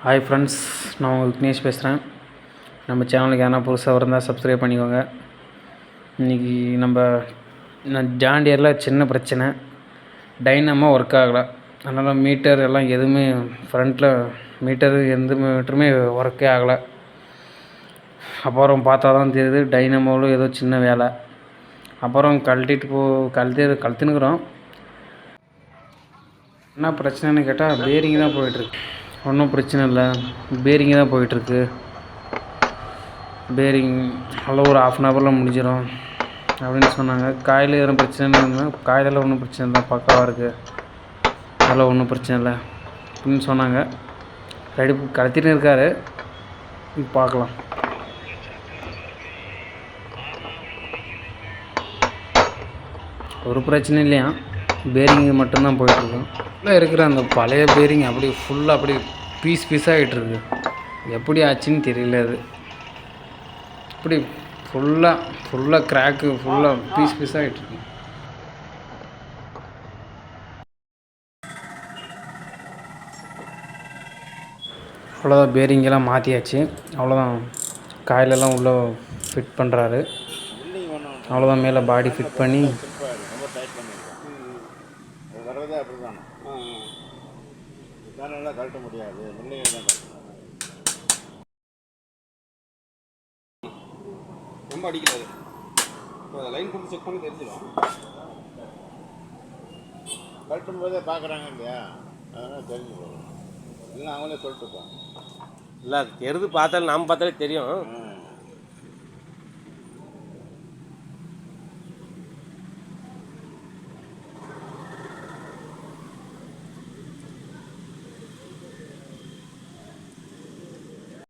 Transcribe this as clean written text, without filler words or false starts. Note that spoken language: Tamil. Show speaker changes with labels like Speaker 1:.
Speaker 1: ஹாய் ஃப்ரெண்ட்ஸ், நான் உங்கள் விக்னேஷ் பேசுகிறேன். நம்ம சேனலுக்கு யாரா புதுசாக இருந்தால் சப்ஸ்கிரைப் பண்ணிக்கோங்க. இன்றைக்கி நான் ஜாண்டியரில் சின்ன பிரச்சனை, டைனமோ ஒர்க் ஆகலை. அதனால் மீட்டர் எல்லாம் எதுவுமே ஃப்ரண்ட்டில் எந்த மீட்டருமே ஒர்க்கே ஆகலை. அப்புறம் பார்த்தா தான் தெரியுது டைனமோவில் ஏதோ சின்ன வேலை. அப்புறம் கழட்டினுக்குறோம். என்ன பிரச்சனைன்னு கேட்டால் பேரிங் தான் போயிட்டுருக்கு. ஒன்றும் பிரச்சனை இல்லை, பேரிங்கு தான் போயிட்டுருக்கு. பேரிங் அவ்வளோ ஒரு ½ முடிஞ்சிடும் அப்படின்னு சொன்னாங்க. காயில் எதுவும் பிரச்சனை இல்லைன்னா காயிலெல்லாம் ஒன்றும் பிரச்சனை இல்லை, பக்காவாக இருக்குது, அதெல்லாம் ஒன்றும் பிரச்சனை இல்லை அப்படின்னு சொன்னாங்க. கழட்டின்னு இருக்கார், பார்க்கலாம். ஒரு பிரச்சனை இல்லையா, பேரிங்கு மட்டும்தான் போயிட்டுருக்கோம். உள்ளே இருக்கிற அந்த பழைய பேரிங் அப்படியே ஃபுல்லாக அப்படியே பீஸாகிட்டுருக்கு. எப்படி ஆச்சுன்னு தெரியல. அது இப்படி ஃபுல்லாக கிராக்கு, ஃபுல்லாக பீஸாகிட்டுருக்கு. அவ்வளோதான், பேரிங்கெல்லாம் மாற்றியாச்சு. அவ்வளோதான், காயிலெல்லாம் உள்ளே ஃபிட் பண்ணுறாரு. அவ்வளோதான், மேலே பாடி ஃபிட் பண்ணி
Speaker 2: கழட்ட முடியாது. ரொம்ப அடிக்கிறாரு. லைன் கொண்டு செக் பண்ணி தெரிஞ்சிடும். கழட்டும் போதே பார்க்குறாங்க இல்லையா, அதனால் தெரிஞ்சுக்கணும். இல்லை அவங்களே சொல்லிட்டுருப்போம். இல்லை, அது தெரிஞ்சு பார்த்தாலும் நாம் பார்த்தாலே தெரியும்.